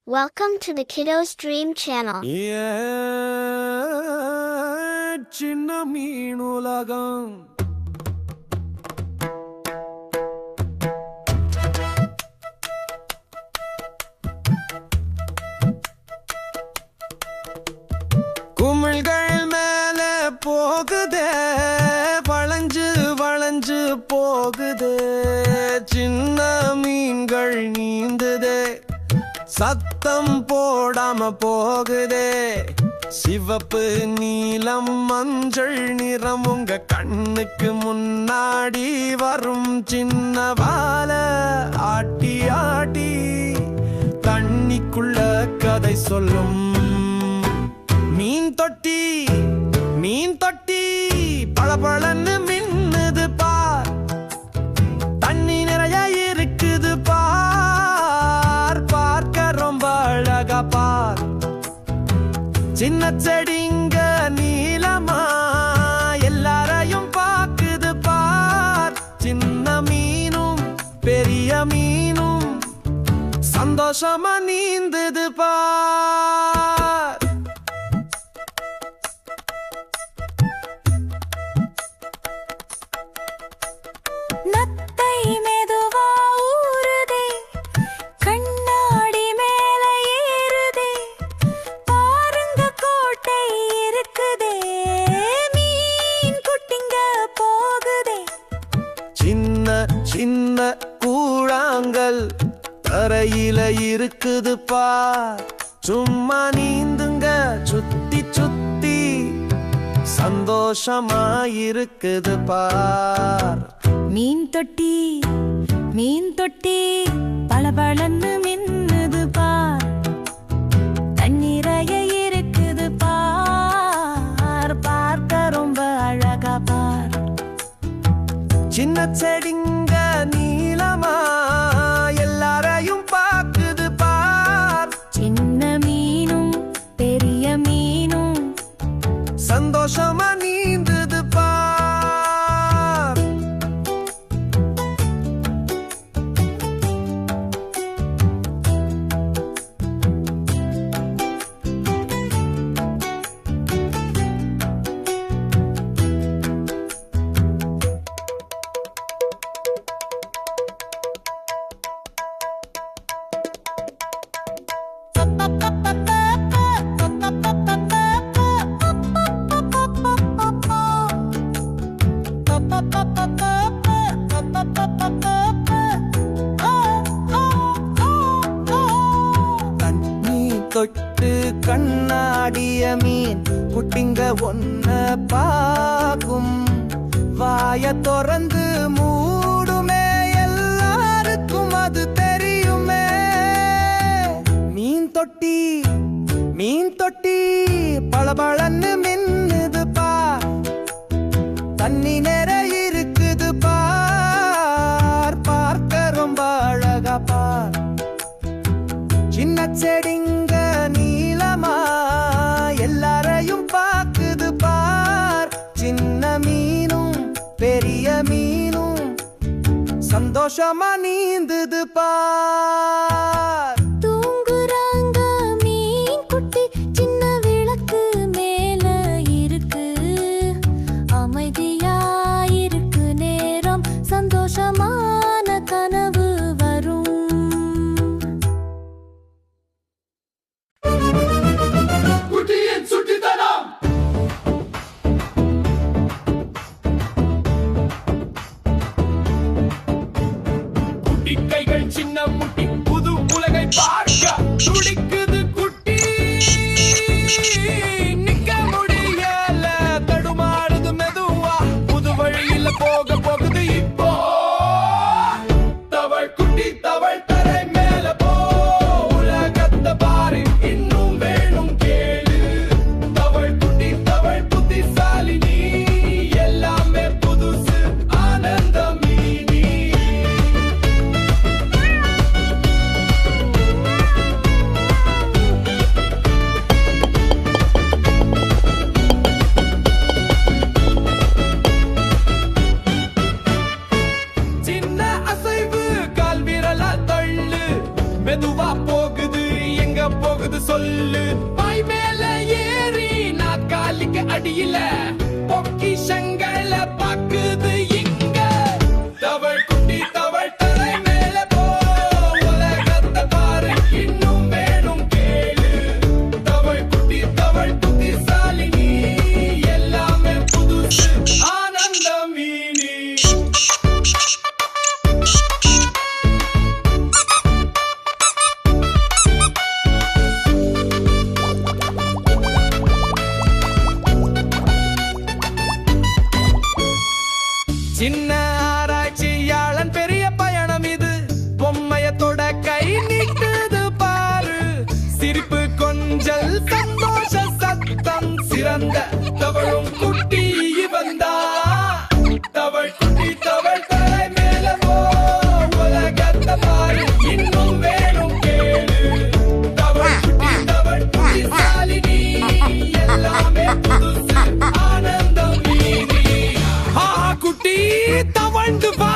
Welcome to the Kiddos Dream Channel. சின்ன மீனுலகம் குமிழ்கள் மேல போகுதே, வளைஞ்சு வளைஞ்சு போகுதே, சின்ன மீன்கள் நீந்துதே, சத்தம் போடாம போகுதே, சிவப்பு நீலம் மஞ்சள் நிறம் உங்க கண்ணுக்கு முன்னாடி வரும், சின்ன வால ஆட்டி ஆட்டி தண்ணிக்குள்ள கதை சொல்லும். மீன் தொட்டி மீன் தொட்டி பளபளன்னு மின்னுது பார், தண்ணி நிறைய இருக்குது பார், பார்க்க ரொம்ப அழகா பார், சின்ன செடிங்க நீளமா எல்லாரையும் பாக்குது பார், சின்ன மீனும் பெரிய மீனும் சந்தோஷமா நீந்துது பார். நத்தை மெதுவா ஊறுதே, கண்ணாடி மேல ஏறுதே, பாருங்க கோட்டை இருக்குதே, மீன் குட்டிங்க போகுதே, சின்ன சின்ன கூழாங்கல் தரையில இருக்குது பார், சும்மா நீந்துங்க சுத்தி சுத்தி சந்தோஷமா இருக்குது பார். மீன் தொட்டி பளபளன்னு மின்னுது பார், தண்ணீரைய இருக்குது பார், பார்க்க ரொம்ப அழகா பார், சின்ன செடிங்க நீளமா எல்லாரையும் பாக்குது பார், சின்ன மீனும் பெரிய மீனும் சந்தோஷமா நீந்துது பார். தண்ணி தொட்டு கண்ணாடிய மீன் குட்டிங்க ஒன்ன பாக்கும், வாய திறந்து மூடுமே எல்லாருக்கும் அது தெரியுமே. மீன் தொட்டி பளபளன்னு மின்னுது பார், தண்ணி நிறைய இருக்குது பார், பார்க்க ரொம்ப அழகா பார், சின்ன செடிங்க நீளமா எல்லாரையும் பாக்குது பார், சின்ன மீனும் பெரிய மீனும் சந்தோஷமா நீந்துது பார். தூங்குறாங்க மீன் குட்டி, சின்ன விளக்கு மேல இருக்கு, அமைதியா இருக்கு நேரம், சந்தோஷமான கனவு வரும். குட்டியின் சுட்டித்தனம் குட்டி கைகள் சின்ன முட்டி புது உலகை பார்க்க துடிக்குது குட்டி, நிக்க முடியல தடுமாறுது மெதுவா, புது வழியில போக போகுது இப்போ, தவள் குட்டி தவள் தரை மேல போ, உலகத்தை பாரு இன்னும் வேணும் கேளு, தவள் குட்டி தவள் புத்திசாலினி எல்லாமே புதுசு ஆனந்தமீனி. இப்போது சொல்லு. பாய் மேல ஏறி நாக்காலிக்கு அடியில பொக்கிஷங்களை பாக்குது இங்க. தவள் குட்டி தவள் தரை மேல போ, உலகத்தை பாரு இன்னும் வேணும் கேளு. தவள் குட்டி தவள் புத்திசாலினி, எல்லாமே புதுசு ஆனந்தம் இனி. சின்ன ஆராய்ச்சியாளன் பெரிய பயணம் இது, பொம்மையத்தோட கை நீட்டுது பாரு. சிரிப்பு கொஞ்சல் சந்தோஷ சத்தம் சிறந்த தவழும் குட்டி வந்தா. தவள் குட்டி தவள் தலை மேல போ, உலகத்தை பாரு இன்னும் வேணும் கேளு. தவள் குட்டி தவள் புத்திசாலினி, எல்லாமே புதுசு ஆனந்தம் நீதி. ஆ குட்டி தவழ்ந்து வா.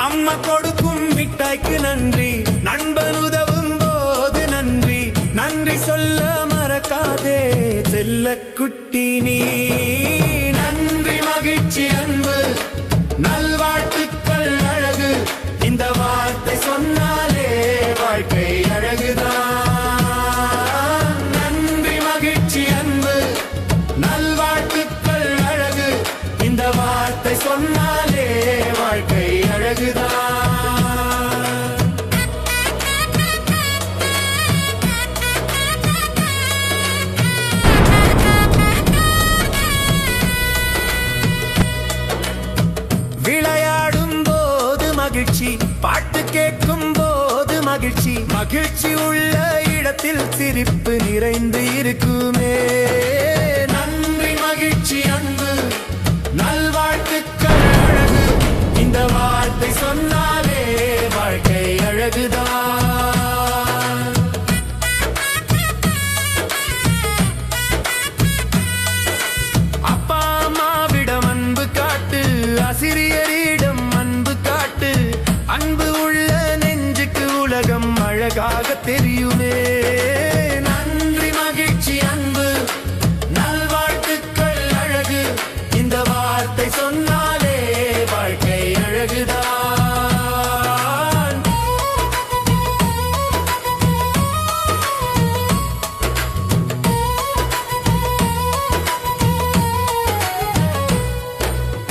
அம்மா கொடுக்கும் மிட்டாய்க்கு நன்றி, நண்பன் உதவும் போது நன்றி. நன்றி சொல்ல மறக்காதே செல்ல குட்டி நீ. நன்றி மகிழ்ச்சி அன்பு நல்வாழ்த்துக்கள் அழகு, இந்த வார்த்தை சொன்னாலே வாழ்க்கை அழகுதான். நன்றி மகிழ்ச்சி அன்பு நல்வாழ்த்துக்கள் அழகு, இந்த வார்த்தை சொன்னாலே வாழ்க்கை அழகுதான். விளையாடும் போது மகிழ்ச்சி, பாட்டு கேட்கும் போது மகிழ்ச்சி. மகிழ்ச்சி உள்ள இடத்தில் சிரிப்பு நிறைந்து இருக்குமே. நன்றி மகிழ்ச்சி அன்பு நல்வாழ்த்துக்கள் அழகு, இந்த வார்த்தை சொன்னாலே வாழ்க்கை அழகுதான். அப்பா அம்மாவிடம் அன்பு காட்டு, ஆசிரியரிடம் அன்பு காட்டு. அன்பு உள்ள நெஞ்சுக்கு உலகம் அழகாக தெரியுமே. நன்றி மகிழ்ச்சி அன்பு நல்வாழ்த்துக்கள் அழகு, இந்த வார்த்தை சொன்னாலே வாழ்க்கை அழகுதான்.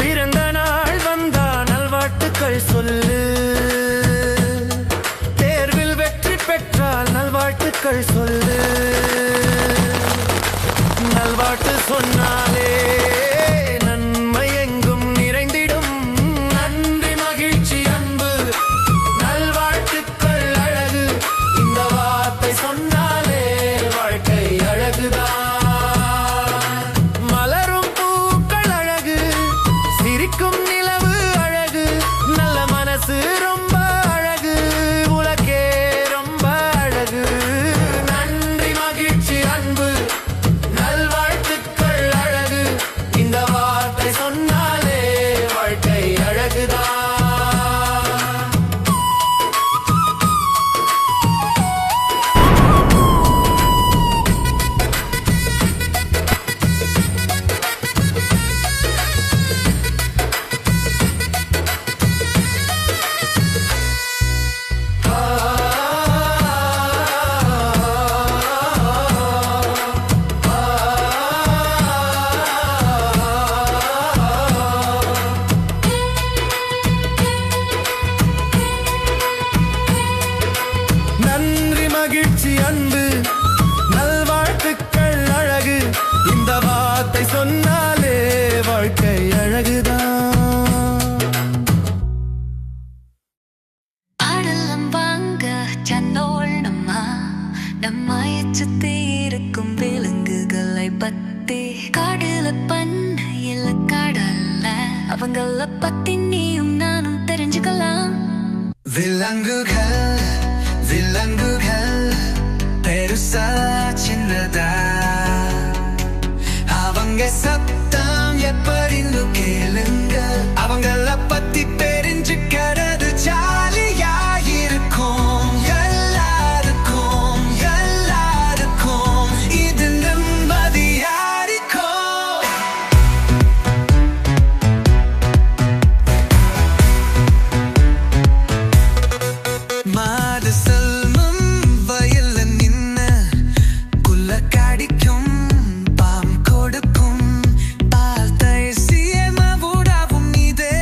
பிறந்த நாள் வந்தா நல்வாழ்த்துக்கள் சொல்லு. தேர்வில் வெற்றி பெற்றால் நல்வாழ்த்துக்கள் சொல்லு. நல்வாழ்த்து சொன்னாலே நன்மை எங்கும் நிறைந்திடும். நன்றி மகிழ்ச்சி அன்பு நல்வாழ்த்துக்கள் அழகு, இந்த வார்த்தை சொன்னாலே வாழ்க்கை அழகுதான். மலரும் பூக்கள் அழகு, சிரிக்கும் நிலவு அழகு, நல்ல மனசு ரொம்ப அழகு, உலகே ரொம்ப அழகு. நன்றி மகிழ்ச்சி அன்பு நல்வாழ்த்துக்கள் அழகு, காடுல பண்ண இல்ல கடல்ல அவங்கள பத்தி நீயும் நானும் தெரிஞ்சுக்கலாம். விலங்குகள் விலங்குகள் பெருசா சின்னதா அவங்க சத்தம் எப்படின்னு கேளுங்க. அவங்கள பத்தி தெரிஞ்சுக்கிறது ஜாலியா இருக்கும். எல்லாருக்கும் எல்லாருக்கும் இது நிம்மதியா இருக்கும். மாடு செல்வம் வயல்ல நின்னு குள்ள கடிக்கும் பாம் கொடுக்கும் பால் தயசியமா ஊடாவும் இதே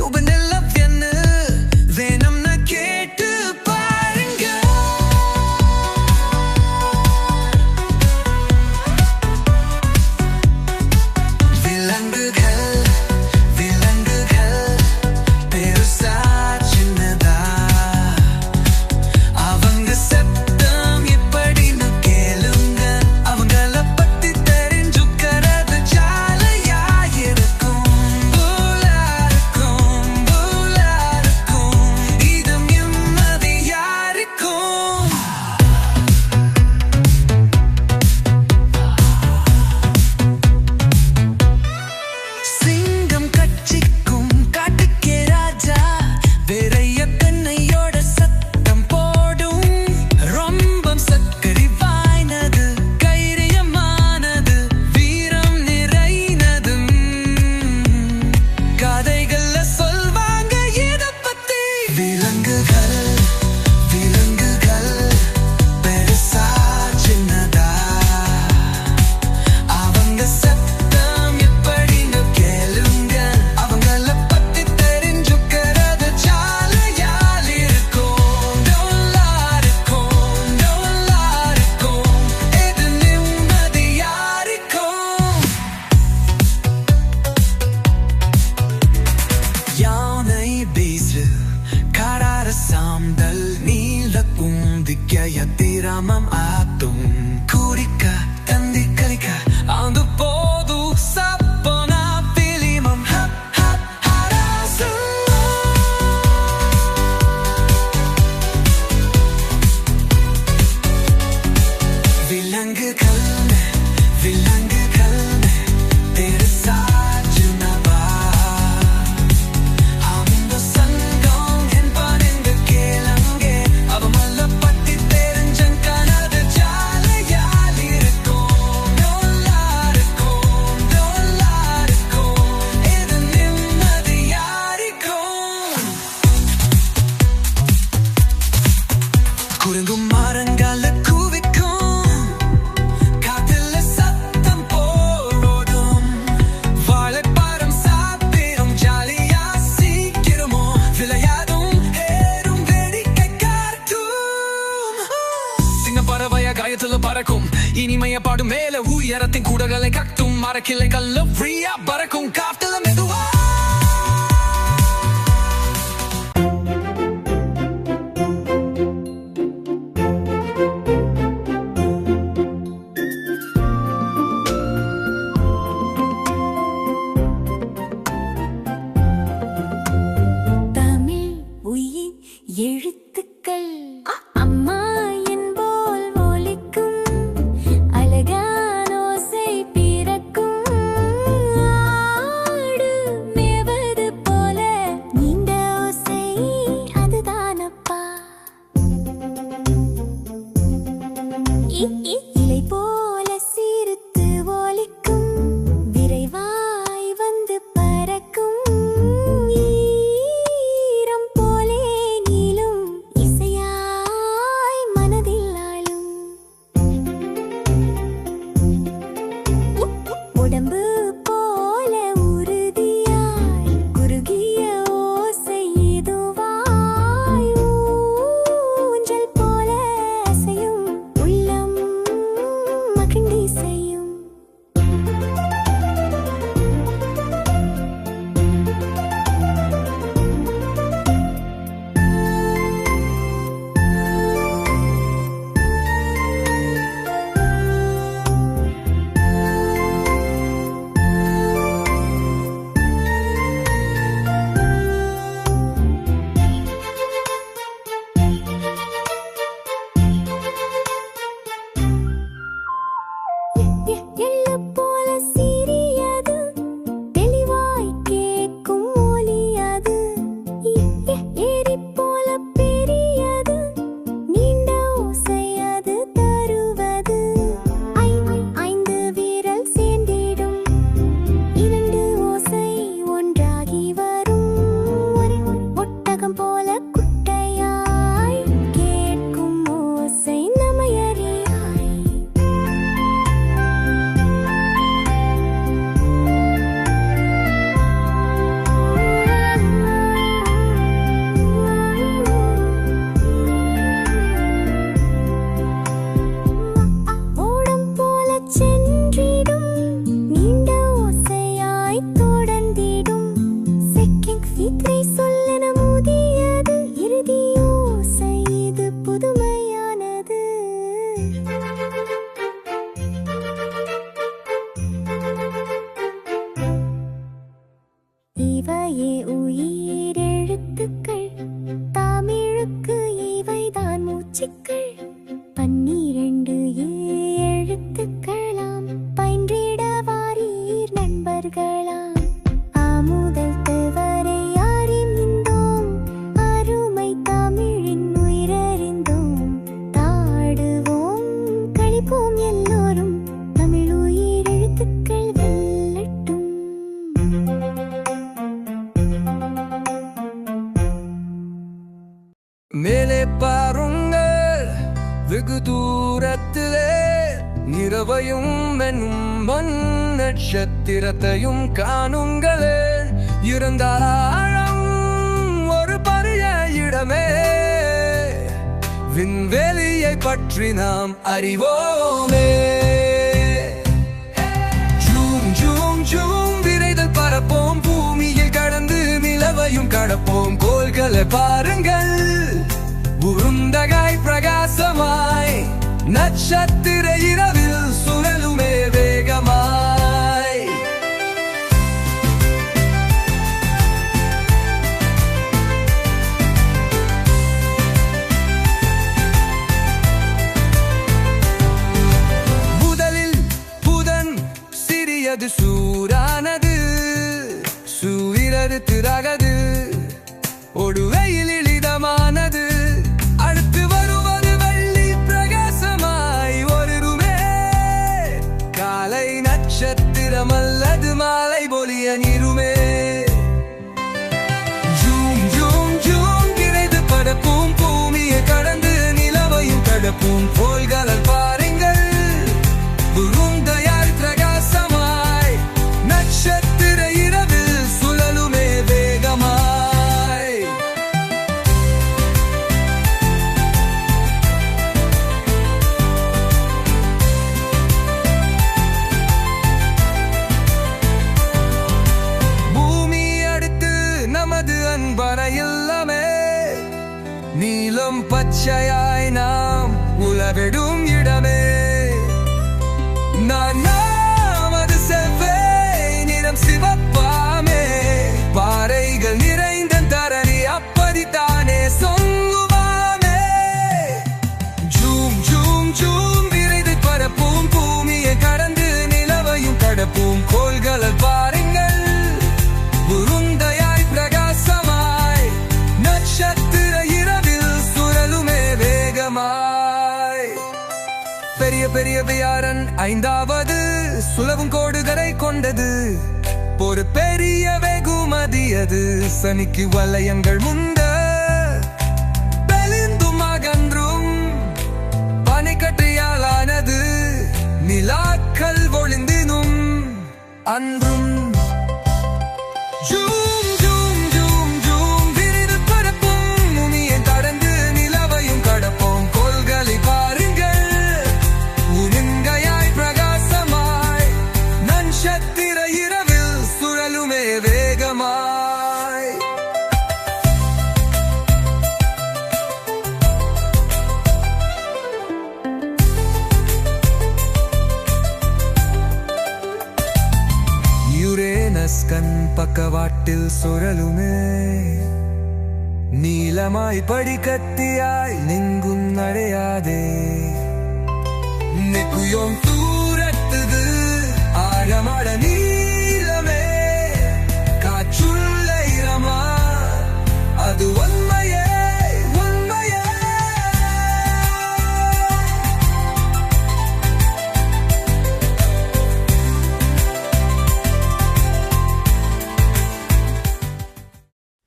உபநெல்ல என்ன வேணும்னா கேட்டு பாருங்க. விலங்குகள் விலங்குகள் பெருசா சின்னதா அவங்க சத்தம் எப்படின்னு கேளுங்க. அவங்கள பத்தி தெரிஞ்சுக்கிறது ஜாலியா இருக்கும். பூலா இருக்கும் பூலா இருக்கும் இது நிம்மதியா இருக்கும். சிங்கம் கட்சிக்கும் காட்டுக்கே ராஜா வேறைய கண்ணையோட சத்தம் போடும். ரொம்ப சக்கரி வாய்னது கைரியமானது வீரம் நிறைனது. கதைகள்ல சொல்வாங்க இத பத்தி. விலங்குகள் விலங்குகள் பெருசா சின்னதா அவங்க சத்தம் எப்படின்னு கேளுங்க. அவங்கள பத்தி தெரிஞ்சுக்கிறது ஜாலியா இருக்கும். டோலா இருக்கும் டோலா இருக்கும் இது நிம்மதியா இருக்கும். யானை பேசு காரார சாம்பல் நீல பூந்திக்க திராமம் ஆத்தும் குடிக்க தந்தி கலிக்க அந்த போது சப்பனா பிலிமம் ஹராசு. விலங்குகள் விலங்குகள் பெருசா சின்னவா அவங்க சங்கம் என்பாருங்க கேளுங்க. அவங்கள பத்தி தெரிஞ்சங்கனது ஜாலியா இருக்கும். டோலா இருக்கும் டோலா இருக்கும் இது நிம்மதியா இருக்கும். குரங்கும் மரங்கள கூவிக்கும் காத்துல சத்தம் போடும். வாழைப்பழம் சாப்பிடும் ஜாலியா சீக்கிரமோ விளையாடும் ஏறும் வேடிக்கை காட்டும். சிங்க பறவைய காயத்துல பறக்கும் இனிமைய பாடும் மேல உயரத்தின் கூடகளை கட்டும். மரக்கிளைகள்ல ஃப்ரீயா பறக்கும் காத்துல மெதுவா. தமிழ் உயிர் எழுத்துக்கள் அம்மா என்போல் ஒலிக்கும் அழகான ஓசை பிறக்கும். தாயே உயிர் எழுத்துக்கள் தமிழுக்கு இவைதான் மூச்சுக்கள் 12 எழுத்துக்களாம் பயின்றிட வாரீர் நண்பர்களாம் முதல் வரை அறிந்தோம் அருமை தமிழின் உயிரறிந்தோம் தாடுவோம் கழிப்போம் எல்லோரும் தமிழ் உயிர் எழுத்துக்கள் வெல்லட்டும் மேலே பாருங்கள் வெகு தூரத்திலே இரவையும் மென்னும் மண் நட்சத்திரத்தையும் காணுங்களே இருந்தாலும் ஒரு பரிய இடமே விண்வெளியை பற்றி நாம் அறிவோமே ஜூம் ஜூம் ஜூம் விரைதல் பரப்போம் பூமியில் கடந்து நிலவையும் கடப்போம் கோள்களை பாருங்கள் உருண்டகாய் பிரகாசமாய் நட்சத்திர இரவில் சுழலுமே வேகமாய் முதலில் புதன் சிறியது சூரானது சூரியது திராகது ஒடுவையில் எளிதமானது அடுத்து வருவது வெள்ளி பிரகாசமாய் ஒருமே காலை நட்சத்திரம் அல்லது மாலை பொலிய நீருமே ஜூம் ஜூம் ஜூம் விரைந்து படப்போம் பூமியை கடந்து நிலவையும் கடப்போம் கோள்களை பாருங்கள் உருண்டையாய் பிரகாசமாய் நட்சத்திர இரவில் சுழலுமே வேகமாய் அன்பறையில்லமே நீலம் பச்சையாய் நாம் உலவிடும் இடமே நமது செவ்வே நிறம் சிவப்பாமே பாறைகள் நிறைந்த தரணி அப்படித்தானே சொல்லுவாமே ஜூம் ஜூம் ஜூம் விரைந்து பரப்போம் பூமியை கடந்து நிலவையும் கடப்போம் கோள்களை பாருங்கள் உருண்டையாய் பிரகாசமாய் நட்சத்திர இரவில் சுழலுமே வேகமாய் பெரிய பெரிய வியாரன் 5வது சுழவும் கோடுகளை கொண்டது ஒரு பெரிய வெகுமதியது சனிக்கு வலயங்கள் முந்த பெலிந்தும் அகன்றும் பனிக்கட்டியாலானது நிலாக்கள் ஒளிந்தினும் அன்றும் ஜூம் ஜூம் ஜூம் ஜூம் விரிது பரப்பும் பூமியை கடந்து நிலவையும் கடப்போம் கோள்களை பாருங்கள் உருண்டையாய் பிரகாசமாய் நட்சத்திர இரவில் சுழலுமே வேகமாய் யுரேனஸ் கண் பக்கவாட்டில் சுழலுமே நீலமாய் படிக்கத்தியாய் நெங்கும் நடையாதே நெக்குயோம் தூரத்துது ஆழமட நீலமே காற்றுள்ள இரமா அது உண்மையே உண்மையே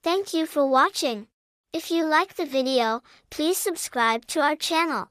Thank you for watching. If you like the video, please subscribe to our channel.